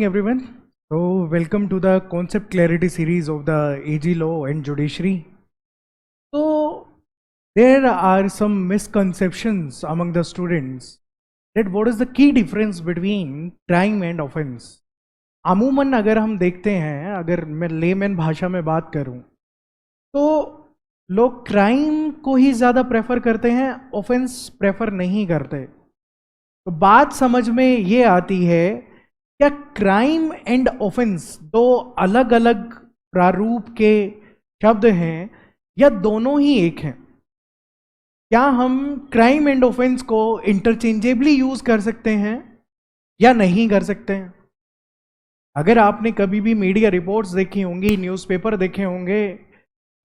morning, everyone. So, welcome to the concept clarity series of the AG Law and Judiciary. So, there are some misconceptions among the students that what is the key difference between crime and offense. अमूमन अगर हम देखते हैं, अगर मैं layman भाषा में बात करूं, तो लोग क्राइम को ही ज़्यादा प्रेफर करते हैं, ऑफेंस प्रेफर नहीं करते. तो बात समझ में ये आती है, क्या क्राइम एंड ऑफेंस दो अलग अलग प्रारूप के शब्द हैं या दोनों ही एक हैं? क्या हम क्राइम एंड ऑफेंस को इंटरचेंजेबली यूज कर सकते हैं या नहीं कर सकते हैं? अगर आपने कभी भी मीडिया रिपोर्ट्स देखी होंगी, न्यूज़पेपर देखे होंगे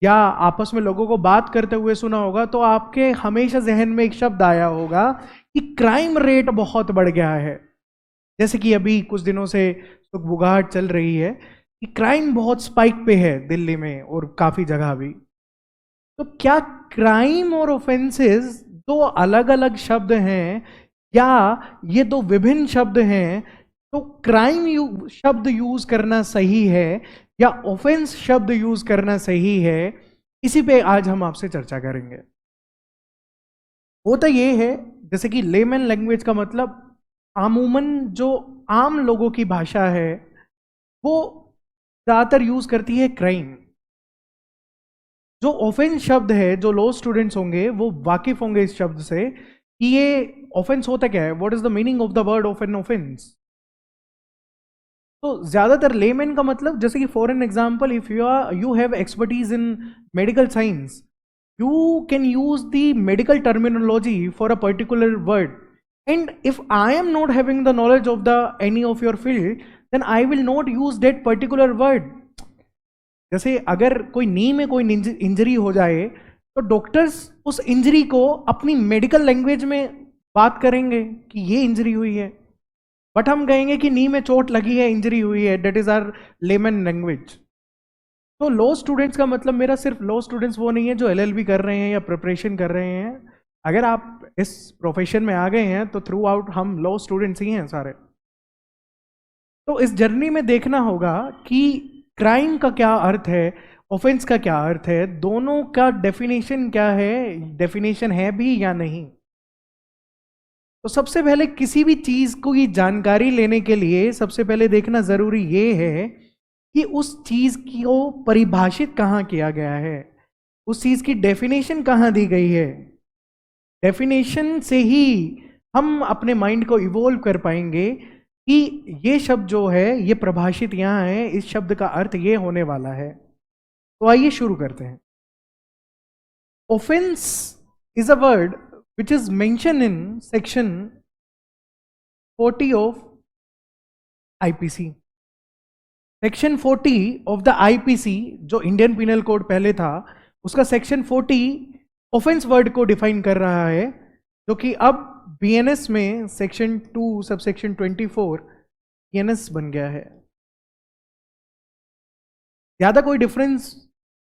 या आपस में लोगों को बात करते हुए सुना होगा, तो आपके हमेशा जहन में एक शब्द आया होगा कि क्राइम रेट बहुत बढ़ गया है. जैसे कि अभी कुछ दिनों से बुगाहट चल रही है कि क्राइम बहुत स्पाइक पे है दिल्ली में और काफी जगह भी. तो क्या क्राइम और ऑफेंसेस दो अलग अलग शब्द हैं या ये दो विभिन्न शब्द हैं? तो क्राइम शब्द यूज करना सही है या ऑफेंस शब्द यूज करना सही है? इसी पे आज हम आपसे चर्चा करेंगे. होता ये है, जैसे कि लेमन लैंग्वेज का मतलब आमूमन जो आम लोगों की भाषा है वो ज़्यादातर यूज करती है क्राइम. जो ऑफेंस शब्द है, जो लॉ स्टूडेंट्स होंगे वो वाकिफ होंगे इस शब्द से कि ये ऑफेंस होता क्या है, what is the meaning of the word of an offence. तो ज्यादातर लेमैन का मतलब, जैसे कि for an example, if you have expertise in medical science, you can use the medical terminology for a particular word, and if I am not having the knowledge of the any of your field, then I will not use that particular word. जैसे अगर कोई नी में कोई injury हो जाए तो doctors उस injury को अपनी मेडिकल लैंग्वेज में बात करेंगे कि ये इंजरी हुई है, बट हम कहेंगे कि नी में चोट लगी है, इंजरी हुई है. That is our layman language. तो लॉ स्टूडेंट्स का मतलब, मेरा सिर्फ लॉ स्टूडेंट्स वो नहीं है जो एलएलबी कर रहे हैं या प्रिपरेशन कर रहे हैं. अगर आप इस प्रोफेशन में आ गए हैं तो थ्रू आउट हम लॉ स्टूडेंट्स ही हैं सारे. तो इस जर्नी में देखना होगा कि क्राइम का क्या अर्थ है, ऑफेंस का क्या अर्थ है, दोनों का डेफिनेशन क्या है, डेफिनेशन है भी या नहीं. तो सबसे पहले किसी भी चीज की जानकारी लेने के लिए सबसे पहले देखना जरूरी ये है कि उस चीज को परिभाषित कहाँ किया गया है, उस चीज की डेफिनेशन कहाँ दी गई है. डेफिनेशन से ही हम अपने माइंड को इवोल्व कर पाएंगे कि ये शब्द जो है ये परिभाषित यहाँ है, इस शब्द का अर्थ ये होने वाला है. तो आइए शुरू करते हैं. Offence is a word which is mentioned in section 40 of IPC. Section 40 of the IPC, जो इंडियन पिनल कोड पहले था, उसका सेक्शन 40 ऑफेंस वर्ड को डिफाइन कर रहा है, जो कि अब बीएनएस में सेक्शन 2 सब सेक्शन 24 बीएनएस बन गया है. ज्यादा कोई डिफरेंस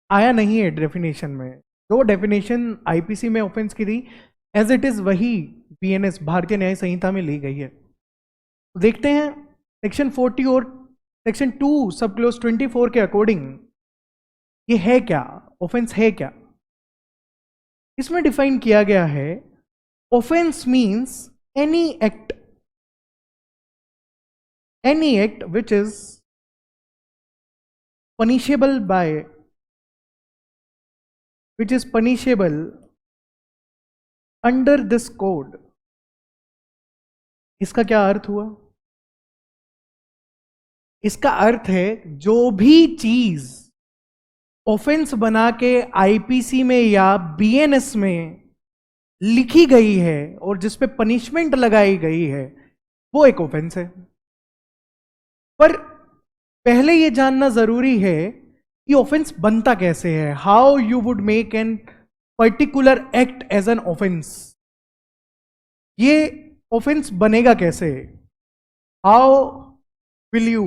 आया नहीं है डेफिनेशन में. जो डेफिनेशन आईपीसी में ऑफेंस की थी एज इट इज वही बीएनएस भारतीय न्याय संहिता में ली गई है. देखते हैं सेक्शन 40 और सेक्शन 2 सब क्लोज 24 के अकॉर्डिंग ये है क्या, ऑफेंस है क्या. इसमें डिफाइन किया गया है, offence means any act which is punishable by, which is punishable under this code. इसका क्या अर्थ हुआ? इसका अर्थ है जो भी चीज ऑफेंस बना के आईपीसी में या बीएनएस में लिखी गई है और जिस पे पनिशमेंट लगाई गई है वो एक ऑफेंस है. पर पहले ये जानना जरूरी है कि ऑफेंस बनता कैसे है. How you would make an particular act as an offence. ये ऑफेंस बनेगा कैसे? How will you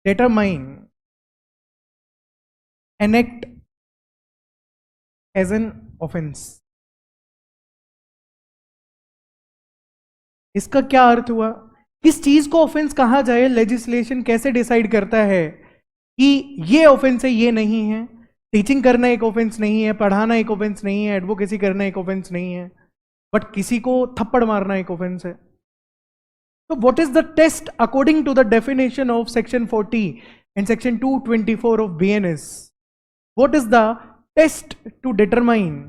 determine an act as an offense. इसका क्या अर्थ हुआ? किस चीज को ऑफेंस कहा जाए, लेजिस्लेशन कैसे डिसाइड करता है कि ये ऑफेंस है, ये नहीं है। टीचिंग करना एक ऑफेंस नहीं है, पढ़ाना एक ऑफेंस नहीं है, एडवोकेसी करना एक ऑफेंस नहीं है, बट किसी को थप्पड़ मारना एक ऑफेंस है। तो what is the test according to the definition of section 40 and section 224 of BNS? What is the test to determine,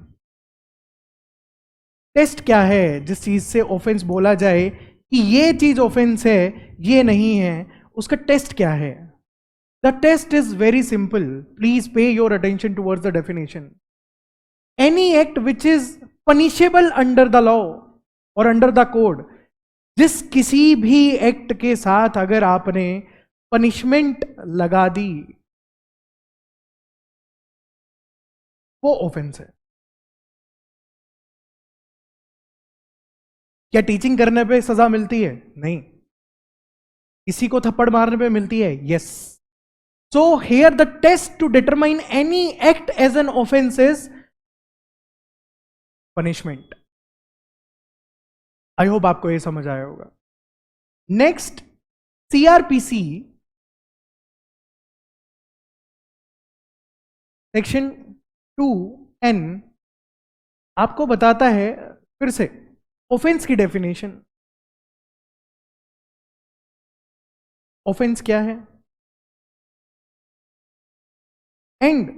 test क्या है जिस चीज से ऑफेंस बोला जाए कि ये चीज ऑफेंस है, ये नहीं है, उसका टेस्ट क्या है? The test is very simple, please pay your attention towards the definition. Any act which is punishable under the law और अंडर द कोड, जिस किसी भी एक्ट के साथ अगर आपने पनिशमेंट लगा दी, वो ऑफेंस है। क्या टीचिंग करने पे सजा मिलती है? नहीं। किसी को थप्पड़ मारने पे मिलती है? Yes. So here the test to determine any act as an offence is punishment. I hope आपको ये समझ आया होगा। नेक्स्ट, सीआरपीसी सेक्शन 2N आपको बताता है फिर से ऑफेंस की डेफिनेशन। ऑफेंस क्या है? And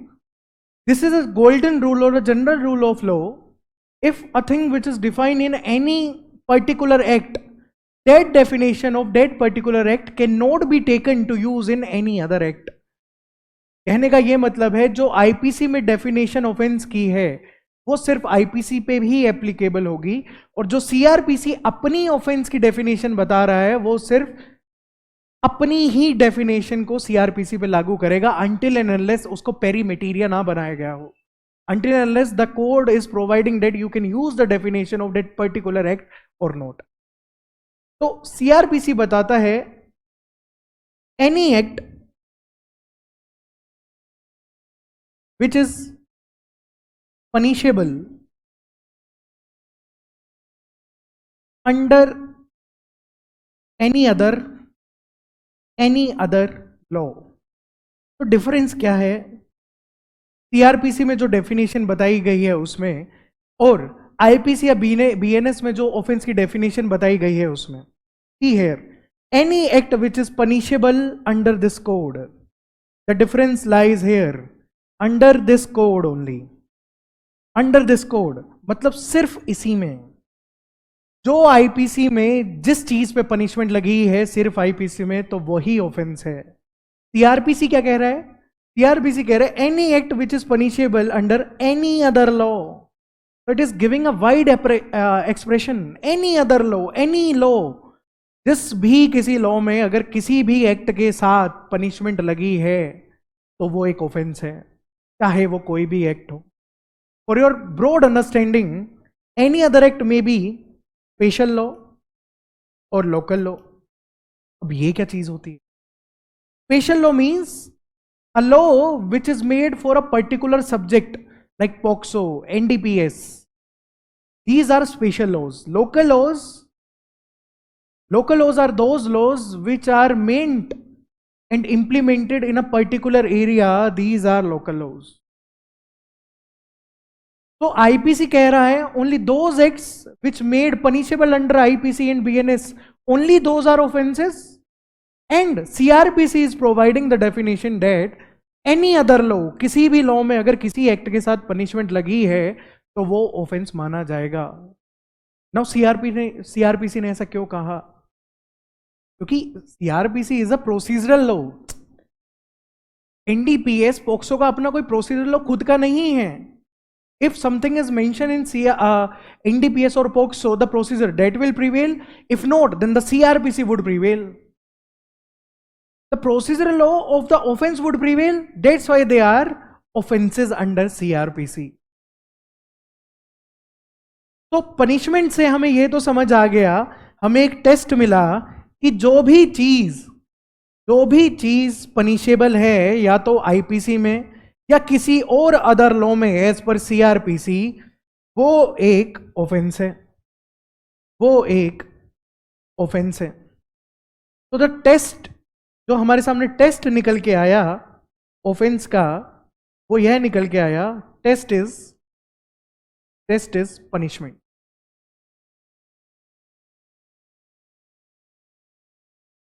this is a golden rule और a general rule of law. If a thing which is defined in any particular act, that definition of that particular act cannot be taken to use in any other act. कहने का यह मतलब है जो IPC में definition offence की है वो सिर्फ आईपीसी पे भी एप्लीकेबल होगी, और जो सीआरपीसी अपनी ऑफेंस की डेफिनेशन बता रहा है वो सिर्फ अपनी ही डेफिनेशन को सीआरपीसी पे लागू करेगा, until and unless उसको पेरीमेटेरिया ना बनाया गया हो, until and unless the code is providing that you can use the definition of that particular act or not. तो CRPC बताता है any act which is punishable under any other law. तो difference क्या है सीआरपीसी में जो definition बताई गई है उसमें और आईपीसी या बीएनएस में जो ऑफेंस की डेफिनेशन बताई गई है उसमें? See here any act which is punishable under this code, the difference lies here, under this code only. Under this code मतलब सिर्फ इसी में, जो आईपीसी में जिस चीज पे पनिशमेंट लगी है सिर्फ आईपीसी में, तो वही ऑफेंस है। सीआरपीसी क्या कह रहा है? सीआरपीसी कह रहे हैं any act which is punishable under any other law. It is giving a wide expression, any other law, any law, जिस भी किसी लॉ में अगर किसी भी एक्ट के साथ पनिशमेंट लगी है तो वो एक ऑफेंस है, चाहे वो कोई भी एक्ट हो। For your broad understanding, any other act में बी स्पेशल लॉ और लोकल लॉ। अब ये क्या चीज होती है? Special law means a law which is made for a particular subject like POCSO, NDPS. These are special laws. Local laws are those laws which are meant and implemented in a particular area. These are local laws. So IPC कह रहा है only those acts which made punishable under IPC and BNS, only those are offenses. And CRPC is providing the definition that any other law, किसी भी law में अगर किसी act के साथ पनिशमेंट लगी है तो वो ऑफेंस माना जाएगा। नाउ सीआरपीसी ने ऐसा क्यों कहा? क्योंकि CrPC is a procedural law. NDPS POCSO का अपना कोई प्रोसीजरल लॉ खुद का नहीं है। If something is mentioned in NDPS or POCSO, the procedure that will prevail. If not, then the CRPC would prevail. The procedural law of the offense would prevail. That's why they are offenses under CRPC. तो punishment से हमें यह तो समझ आ गया, हमें एक टेस्ट मिला कि जो भी चीज पनिशेबल है या तो आईपीसी में या किसी और अदर लॉ में एज पर सीआरपीसी, वो एक ऑफेंस है, वो एक ऑफेंस है। तो द टेस्ट, जो हमारे सामने टेस्ट निकल के आया ऑफेंस का, वो यह निकल के आया, टेस्ट इज पनिशमेंट।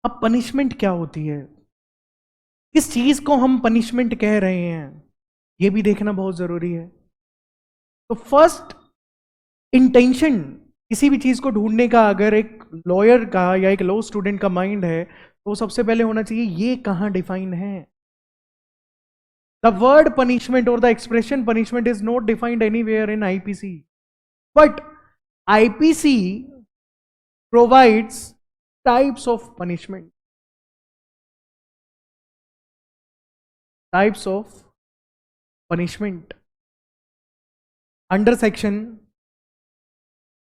अब पनिशमेंट क्या होती है, किस चीज को हम पनिशमेंट कह रहे हैं, यह भी देखना बहुत जरूरी है। तो फर्स्ट इंटेंशन किसी भी चीज को ढूंढने का, अगर एक लॉयर का या एक लॉ स्टूडेंट का माइंड है, तो सबसे पहले होना चाहिए ये कहां डिफाइन है। द वर्ड पनिशमेंट और the expression punishment is not defined anywhere in IPC, but IPC provides types of punishment, types of punishment under section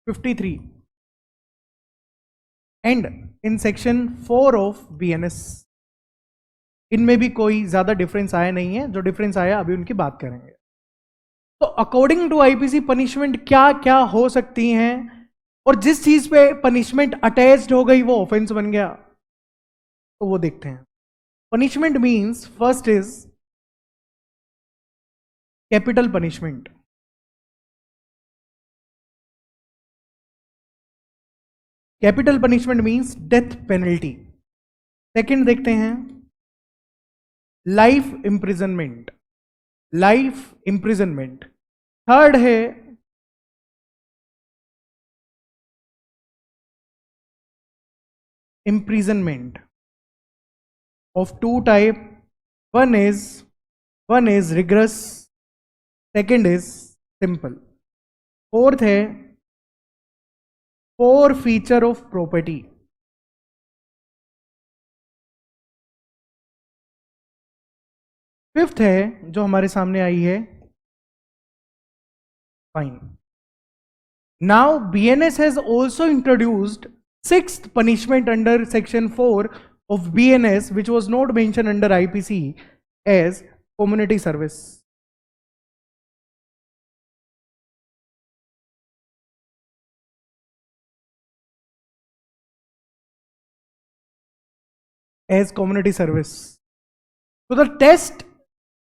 53 and in section 4 of BNS. इनमें भी कोई ज्यादा डिफरेंस आया नहीं है, जो डिफरेंस आया अभी उनकी बात करेंगे। तो अकॉर्डिंग टू आईपीसी पनिशमेंट क्या क्या हो सकती हैं, और जिस चीज पे पनिशमेंट अटैच्ड हो गई वो ऑफेंस बन गया, तो वो देखते हैं। Punishment means first is capital punishment. Capital punishment means death penalty. Second देखते हैं life imprisonment, life imprisonment. Third है imprisonment of two type, one is rigorous, second is simple। Fourth है forfeiture of property। फिफ्थ है जो हमारे सामने आई है fine. Now BNS has also introduced sixth punishment under section 4 of BNS, which was not mentioned under IPC, as community service। as community service। So the test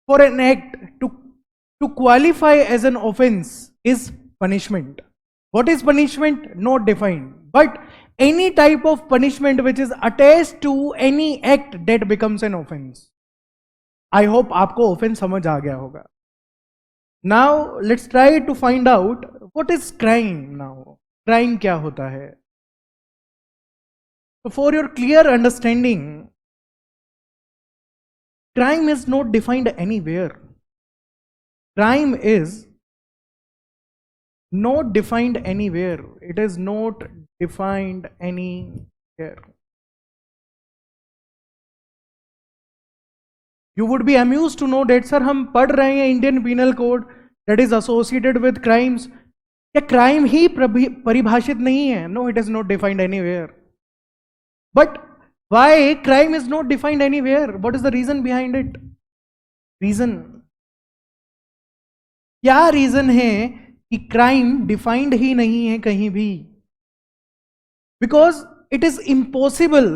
for an act to qualify as an offense is punishment। What is punishment? Not defined, but any type of punishment which is attached to any act that becomes an offense। I hope आपको offense समझ आ गया होगा। Now let's try to find out what is crime now। crime क्या होता है? So for your clear understanding, crime is not defined anywhere। crime is not defined anywhere, it is not defined anywhere। You would be amused to know that sir हम पढ़ रहे हैं Indian penal code that is associated with crimes, क्या crime ही परिभाषित नहीं है? No, it is not defined anywhere। But why crime is not defined anywhere? What is the reason behind it? Reason, क्या reason है कि क्राइम डिफाइंड ही नहीं है कहीं भी? Because it is impossible,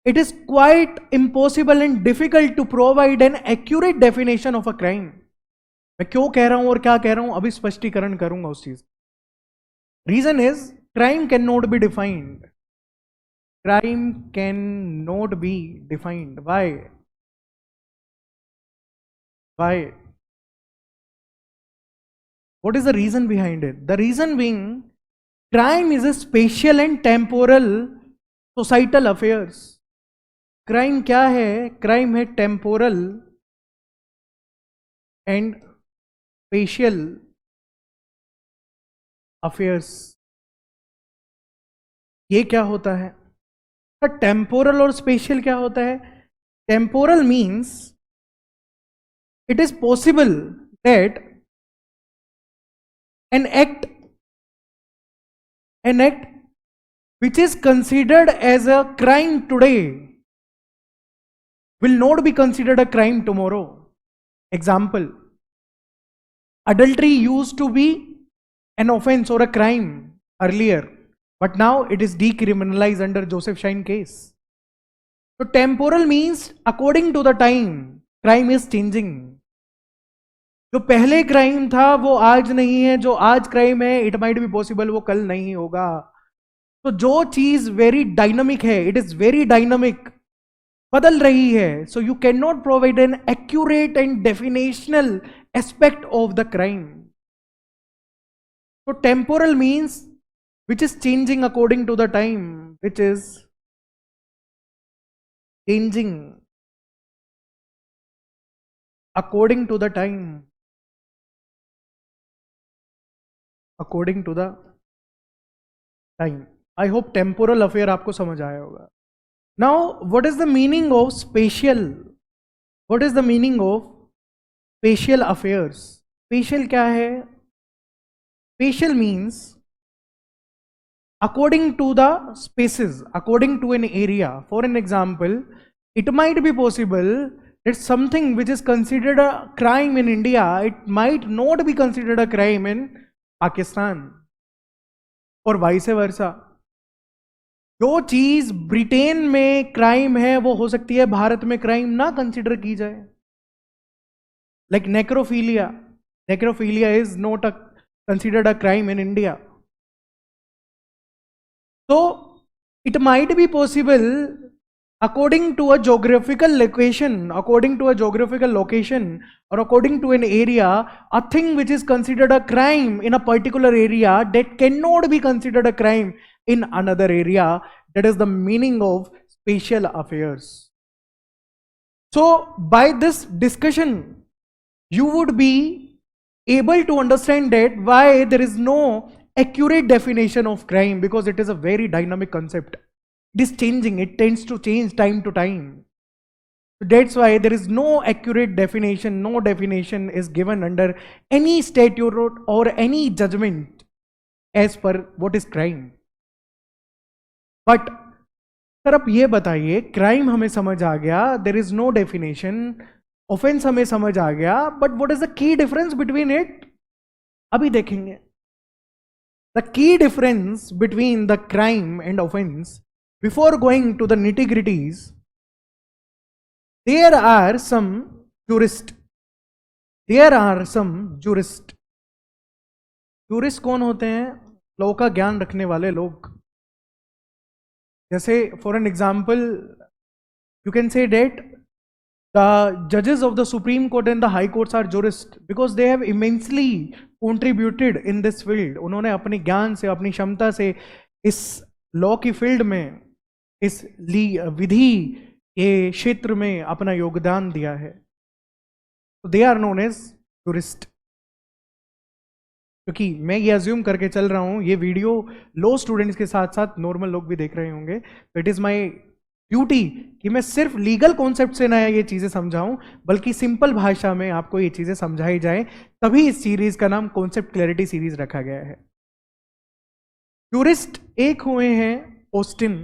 it is quite impossible and difficult to provide an accurate definition of a crime. मैं क्यों कह रहा हूं और क्या कह रहा हूं अभी स्पष्टीकरण करूंगा उस चीज। Reason is crime can not be defined, crime can not be defined. Why? Why? What is the reason behind it? The reason being, crime is a spatial and temporal societal affairs। crime क्या है? crime है temporal and spatial affairs। ये क्या होता है? Temporal और special क्या होता है? Temporal means it is possible that an act which is considered as a crime today will not be considered a crime tomorrow। Example, adultery used to be an offense or a crime earlier, but now it is decriminalized under Joseph Shine case। तो temporal means according to the time crime is changing. जो पहले crime था वो आज नहीं है, जो आज क्राइम है इट माइट बी पॉसिबल वो कल नहीं होगा। तो जो चीज वेरी डायनामिक है, इट इज वेरी डायनामिक, बदल रही है, so you can not provide an accurate and definitional aspect of the crime. तो temporal means which is changing according to the time, which is changing according to the time, according to the time. I hope temporal affair आपको समझ आया होगा. Now what is the meaning of spatial? What is the meaning of spatial affairs? Spatial क्या है? Spatial means according to the spaces, according to an area. For an example, it might be possible that something which is considered a crime in India, it might not be considered a crime in Pakistan, और vice versa. जो चीज Britain में crime है वो हो सकती है भारत में क्राइम ना कंसिडर की जाए. Like necrophilia, necrophilia is not a considered a crime in India. So it might be possible according to a geographical location, according to a geographical location or according to an area, a thing which is considered a crime in a particular area that cannot be considered a crime in another area. That is the meaning of spatial affairs. So by this discussion you would be able to understand that why there is no accurate definition of crime, because it is a very dynamic concept. It is changing, it tends to change time to time. That's why there is no accurate definition, no definition is given under any statute or any judgment as per what is crime. But sir आप ये बताइए, crime हमें समझ आ गया, there is no definition, offence हमें समझ आ गया, but what is the key difference between it? अभी देखेंगे. The key difference between the crime and offense, before going to the nitty-gritties, there are some jurists. There are some jurists. Jurists कौन होते हैं? Law का ज्ञान रखने वाले लोग. जैसे for an example you can say that the judges of the Supreme Court and the High Courts are jurists because they have immensely contributed in this field. उन्होंने अपने ज्ञान से, अपनी क्षमता से इस लॉ की फील्ड में, इस विधि के क्षेत्र में अपना योगदान दिया है. They are known as jurist. क्योंकि मैं ये अज्यूम करके चल रहा हूँ, ये वीडियो लॉ स्टूडेंट्स के साथ साथ नॉर्मल लोग भी देख रहे होंगे. इट इज माई ड्यूटी कि मैं सिर्फ लीगल कॉन्सेप्ट से ना ये चीजें समझाऊं, बल्कि सिंपल भाषा में आपको ये चीजें समझाई जाए. तभी इस सीरीज का नाम कॉन्सेप्ट क्लैरिटी सीरीज रखा गया है. जूरिस्ट एक हुए हैं ऑस्टिन.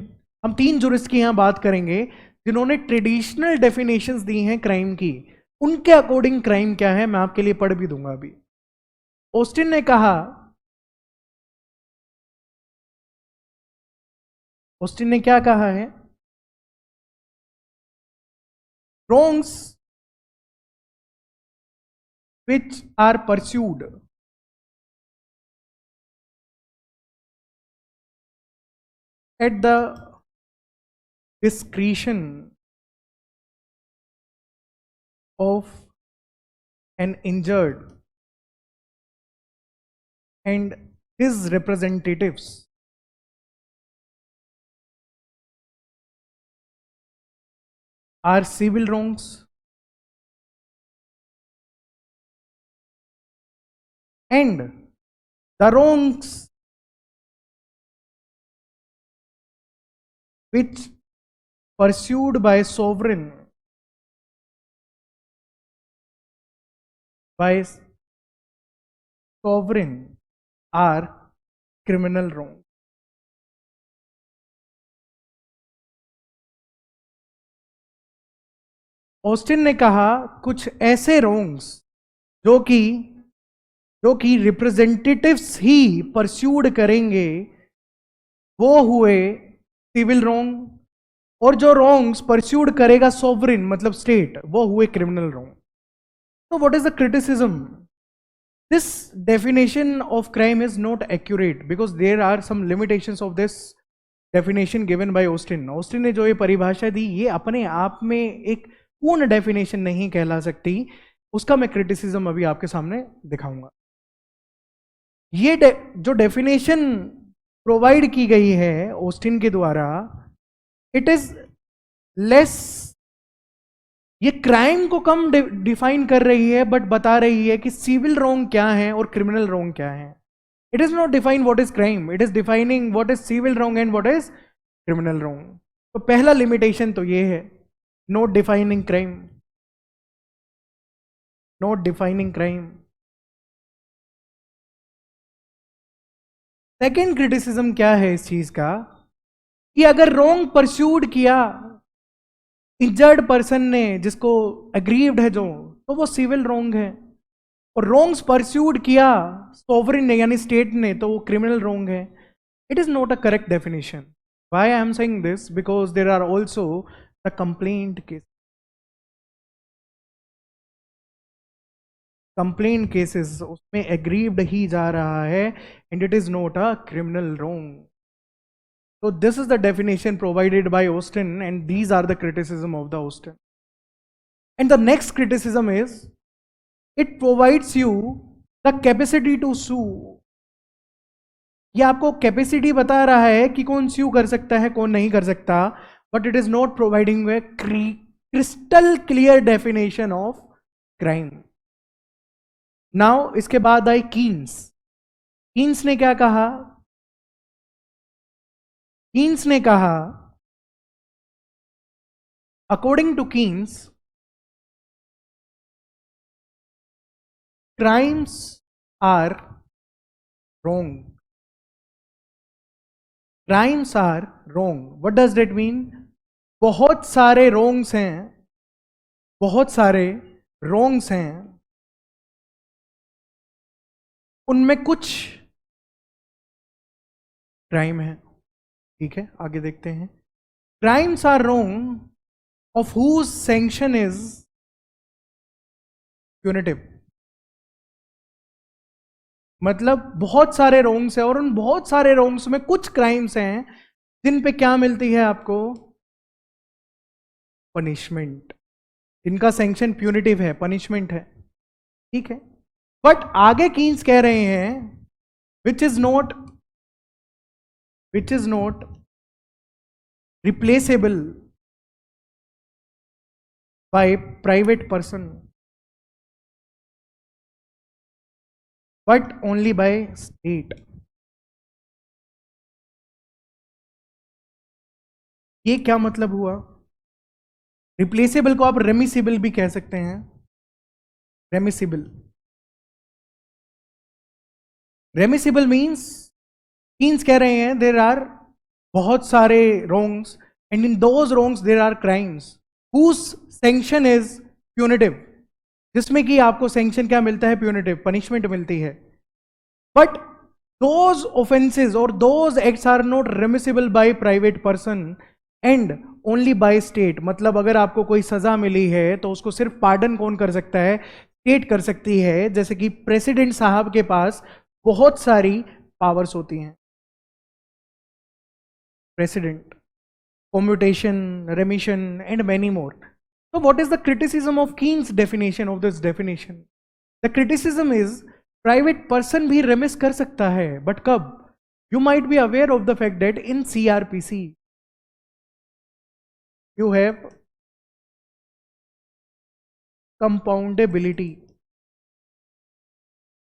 हम 3 जूरिस्ट की यहां बात करेंगे जिन्होंने ट्रेडिशनल डेफिनेशंस दी हैं क्राइम की. उनके अकॉर्डिंग क्राइम क्या है मैं आपके लिए पढ़ भी दूंगा अभी. ऑस्टिन ने कहा, ऑस्टिन ने क्या कहा है? wrongs which are pursued at the discretion of an injured and his representatives are civil wrongs and the wrongs which pursued by sovereign are criminal wrongs. Austin ने कहा कुछ ऐसे रोंग्स जो कि रिप्रेजेंटेटिव्स ही परस्यूड करेंगे वो हुए सिविल रोंग, और जो रॉन्ग्स परस्यूड करेगा सॉवरेन मतलब स्टेट, वो हुए क्रिमिनल रॉन्ग। तो what is the criticism? This definition of crime is not accurate because there are some limitations of this definition given by Austin. Austin ने जो ये परिभाषा दी, ये अपने आप में एक पूर्ण डेफिनेशन नहीं कहला सकती। उसका मैं क्रिटिसिज्म अभी आपके सामने दिखाऊंगा। ये जो डेफिनेशन प्रोवाइड की गई है ऑस्टिन के द्वारा, इट इज लेस, ये क्राइम को कम डिफाइन कर रही है, बट बता रही है कि सिविल रॉन्ग क्या है और क्रिमिनल रॉन्ग क्या है। It is not define what is crime, it is defining what is civil wrong and what is criminal wrong. तो पहला लिमिटेशन तो ये है, not defining crime, not defining crime. Second criticism क्या है इस चीज का, कि अगर रॉन्ग परस्यूड किया इंजर्ड पर्सन ने, जिसको एग्रीव्ड है जो, तो वो सिविल रॉन्ग है। और रॉन्ग्स परस्यूड किया सोवरेन ने यानी स्टेट ने, तो वो क्रिमिनल रॉन्ग है। It is not a correct definition. Why I am saying this? Because there are also the complaint case, complaint cases, उसमें एग्रीव्ड ही जा रहा है and it is not a criminal wrong. So this is the definition provided by Austin, and these are the criticism of the Austin. And the next criticism is, it provides you the capacity to sue. ये आपको capacity बता रहा है कि कौन स्यू कर सकता है कौन नहीं कर सकता, but it is not providing A crystal clear definition of crime. Now इसके बाद आई कीन्स। कीन्स ने क्या कहा? कीन्स ने कहा, according to Keynes, crimes are wrong. Crimes are wrong, what does that mean? बहुत सारे रॉन्ग्स हैं, बहुत सारे रॉन्ग्स हैं, उनमें कुछ क्राइम है। ठीक है, आगे देखते हैं। Crimes are wrong of whose sanction is punitive. मतलब बहुत सारे रॉन्ग्स हैं और उन बहुत सारे रॉन्ग्स में कुछ क्राइम्स हैं जिन पे क्या मिलती है आपको? पनिशमेंट। इनका सैंक्शन प्यूनिटिव है, पनिशमेंट है। ठीक है, बट आगे कीन्स कह रहे हैं विच is not replaceable bye private person but only by state. ये क्या मतलब हुआ? रिप्लेसेबल को आप रेमिसिबल भी कह सकते हैं। रेमिसिबल, रेमिसिबल मीन्स कह रहे हैं देर आर बहुत सारे wrongs and in those wrongs there are crimes whose sanction is punitive, जिसमें कि आपको सैंक्शन क्या मिलता है? प्यूनिटिव, पनिशमेंट मिलती है। बट दोज ऑफेंसेस और those acts are not remissible by private person and only by state. मतलब अगर आपको कोई सजा मिली है तो उसको सिर्फ पार्डन कौन कर सकता है? स्टेट कर सकती है। जैसे कि प्रेसिडेंट साहब के पास बहुत सारी पावर्स होती हैं, president, commutation, remission and many more. So what is the criticism of Keen's definition of this definition? The criticism is private person भी remiss कर सकता है, but कब? You might be aware of the fact that in CRPC you have compoundability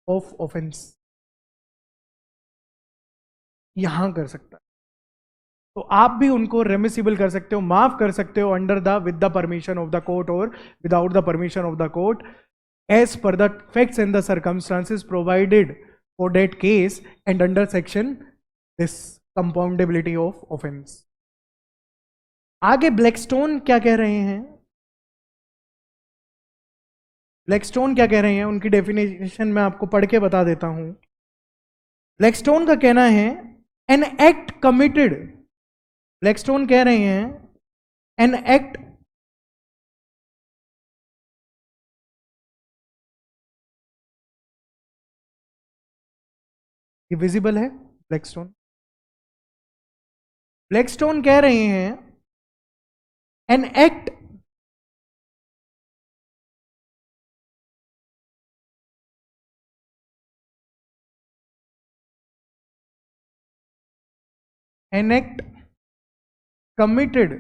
of offense. यहां कर सकता है, तो आप भी उनको रेमिसिबल कर सकते हो, माफ कर सकते हो under the with the permission of the court और without the permission of the court as per the facts and the circumstances provided for that case and under section this compoundability of offence. आगे Blackstone क्या कह रहे हैं? Blackstone क्या कह रहे हैं उनकी डेफिनेशन मैं आपको पढ़ के बता देता हूं। ब्लैकस्टोन का कहना है एन एक्ट कमिटेड, ब्लैकस्टोन कह रहे हैं एन एक्ट ये विजिबल है ब्लैकस्टोन। ब्लैकस्टोन कह रहे हैं an act an act committed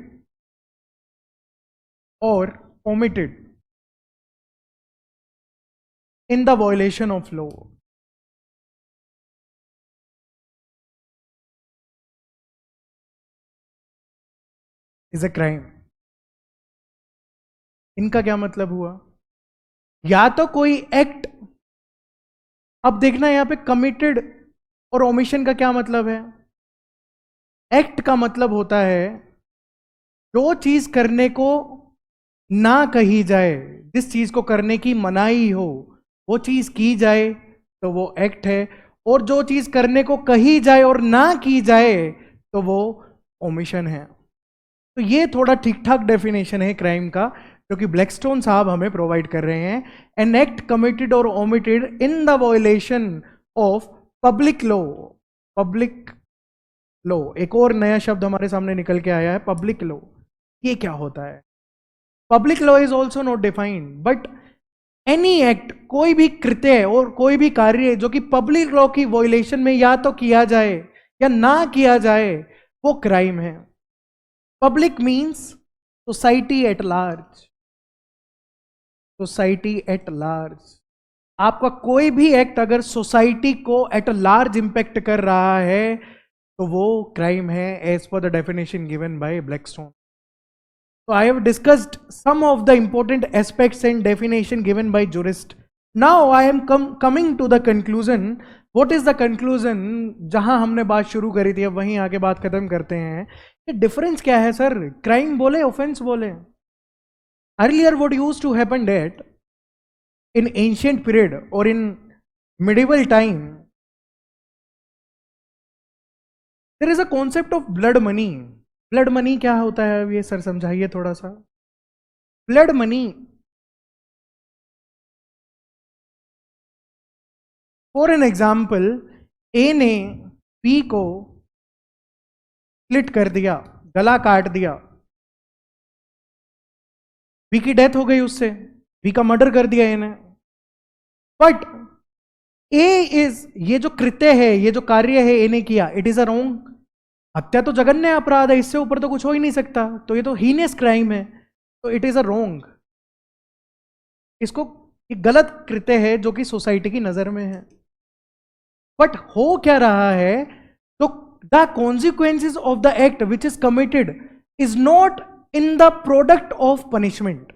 or omitted in the violation of law is a crime। इनका क्या मतलब हुआ? या तो कोई एक्ट, अब देखना यहां पे कमिटेड और ओमिशन का क्या मतलब है। एक्ट का मतलब होता है जो चीज करने को ना कही जाए, जिस चीज को करने की मनाही हो वो चीज की जाए तो वो एक्ट है, और जो चीज करने को कही जाए और ना की जाए तो वो ओमिशन है। तो ये थोड़ा ठीक ठाक डेफिनेशन है क्राइम का जो कि ब्लैकस्टोन साहब हमें प्रोवाइड कर रहे हैं। एन एक्ट कमिटेड और omitted in the violation of public law. Public law, एक और नया शब्द हमारे सामने निकल के आया है, पब्लिक लॉ। ये क्या होता है? Public law is also not defined, but any act, कोई भी कृत्य और कोई भी कार्य जो कि पब्लिक लॉ की वायोलेशन में या तो किया जाए या ना किया जाए वो क्राइम है। Public means society at large. Society at large, आपका कोई भी एक्ट अगर सोसाइटी को एट लार्ज इंपैक्ट कर रहा है तो वो क्राइम है as per the definition given by Blackstone. So I have discussed some of the important aspects and definition given by jurist. Now I am coming to the conclusion. What is the conclusion? जहां हमने बात शुरू करी थी अब वहीं आके बात खत्म करते हैं। ये डिफरेंस क्या है सर? क्राइम बोले ऑफेंस बोले? Earlier what used to happen that in ancient period or in medieval time there is a concept of blood money. Blood money क्या होता है ये सर समझाइए थोड़ा सा। Blood money, for an example, a ने बी को स्प्लिट कर दिया, गला काट दिया, बी की डेथ हो गई, उससे बी का मर्डर कर दिया इन्हें। बट ए इज, ये जो कृत्य है, ये जो कार्य है ए ने किया, इट इज अ रॉन्ग। हत्या तो जघन्य अपराध है, इससे ऊपर तो कुछ हो ही नहीं सकता, तो ये तो हीनियस क्राइम है, तो इट इज अ रॉन्ग। इसको एक गलत कृत्य है जो कि सोसाइटी की नजर में है। बट हो क्या रहा है, तो the consequences of the act which is committed is not in the product of punishment.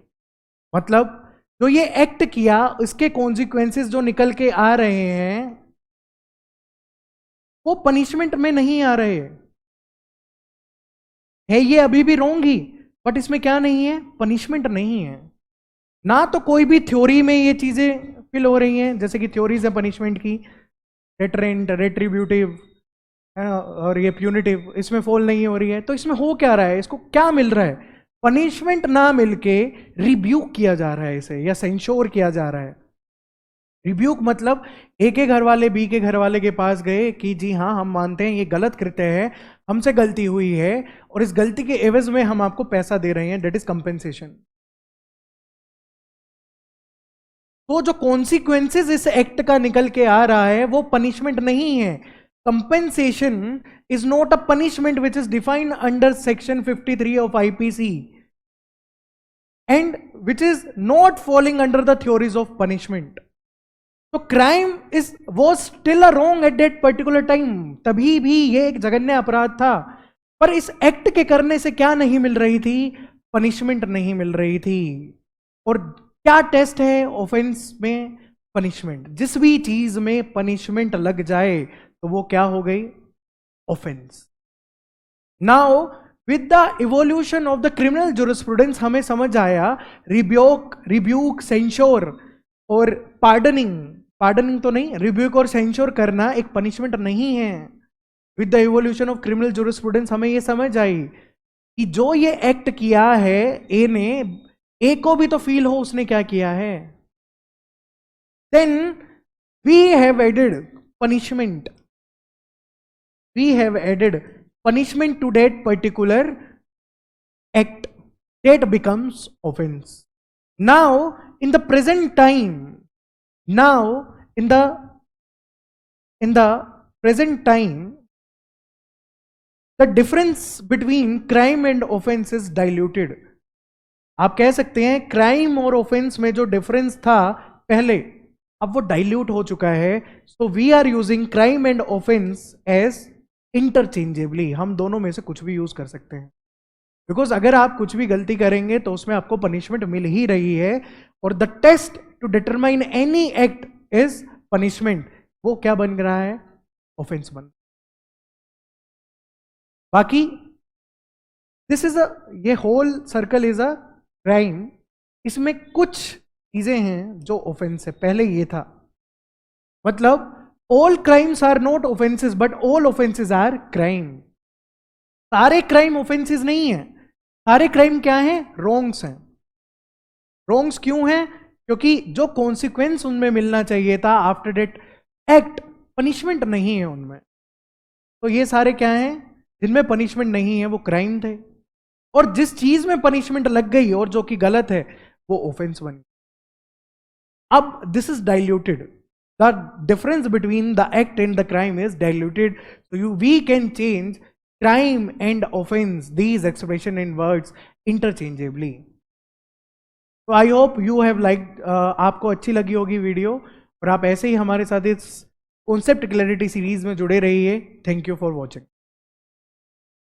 मतलब जो ये एक्ट किया इसके कॉन्सिक्वेंसेज जो निकल के आ रहे हैं वो पनिशमेंट में नहीं आ रहे है, ये अभी भी रॉन्ग ही, बट इसमें क्या नहीं है? पनिशमेंट नहीं है। ना तो कोई भी थ्योरी में ये चीजें फिल हो रही हैं, जैसे कि थ्योरीज है पनिशमेंट की, रेटरेंट, रेट्रीब्यूटिव और ये प्यूनिटिव, इसमें फॉल नहीं हो रही है। तो इसमें हो क्या रहा है, इसको क्या मिल रहा है? पनिशमेंट ना मिलके रिब्यूक किया जा रहा है इसे, या सेंश्योर किया जा रहा है। रिब्यूक मतलब ए के घर वाले बी के घर वाले के पास गए कि जी हाँ हम मानते हैं ये गलत कृत्य है, हमसे गलती हुई है और इस गलती के एवज में हम आपको पैसा दे रहे हैं, दैट इज कंपेंसेशन। तो जो कॉन्सिक्वेंसेज इस एक्ट का निकल के आ रहा है वो पनिशमेंट नहीं है। Compensation is not a punishment which is defined under section 53 of IPC and which is not falling under the theories of punishment. तो crime is was still a wrong at that particular time, तभी भी ये एक जघन्य अपराध था। पर इस एक्ट के करने से क्या नहीं मिल रही थी? पनिशमेंट नहीं मिल रही थी। और क्या टेस्ट है ऑफेंस में? पनिशमेंट। जिस भी चीज में पनिशमेंट लग जाए तो वो क्या हो गई? Offence. Now with the evolution of the criminal jurisprudence हमें समझ आया रिब्यूक, सेंश्योर और पार्डनिंग, पार्डनिंग तो नहीं, रिब्यूक और सेंश्योर करना एक पनिशमेंट नहीं है। With the evolution of criminal jurisprudence हमें यह समझ आई कि जो ये एक्ट किया है ए ने, ए को भी तो फील हो उसने क्या किया है। Then we have added punishment, we have added punishment to that particular act, that becomes offense. Now in the present time, now in the present time, the difference between crime and offense is diluted. आप कह सकते हैं crime और offence में जो difference था पहले, अब वो डाइल्यूट हो चुका है. So we are using crime and offence as interchangeably. हम दोनों में से कुछ भी यूज कर सकते हैं, बिकॉज अगर आप कुछ भी गलती करेंगे तो उसमें आपको पनिशमेंट मिल ही रही है. और the test to determine any act is punishment. वो क्या बन रहा है? ऑफेंस बन. बाकी दिस इज ये whole circle is a crime. इसमें कुछ चीजें हैं जो ऑफेंस है. पहले ये था, मतलब all crimes are not offences but all offences are crime. सारे क्राइम ऑफेंसेस नहीं है. सारे क्राइम क्या हैं? रॉन्ग्स हैं. रॉन्ग्स क्यों हैं? क्योंकि जो कॉन्सिक्वेंस उनमें मिलना चाहिए था आफ्टर डेट एक्ट, पनिशमेंट नहीं है उनमें. तो ये सारे क्या हैं? जिनमें पनिशमेंट नहीं है वो क्राइम थे. और जिस चीज में पनिशमेंट लग गई और जो कि गलत है वो ऑफेंस बन गई. अब this is diluted. The difference between the act and the crime is diluted. So we can change crime and offense, these expression in words interchangeably. So I hope you have liked, आपको अच्छी लगी होगी video, और आप ऐसे ही हमारे साथ इस कॉन्सेप्ट क्लैरिटी सीरीज में जुड़े रहिए. Thank you for watching.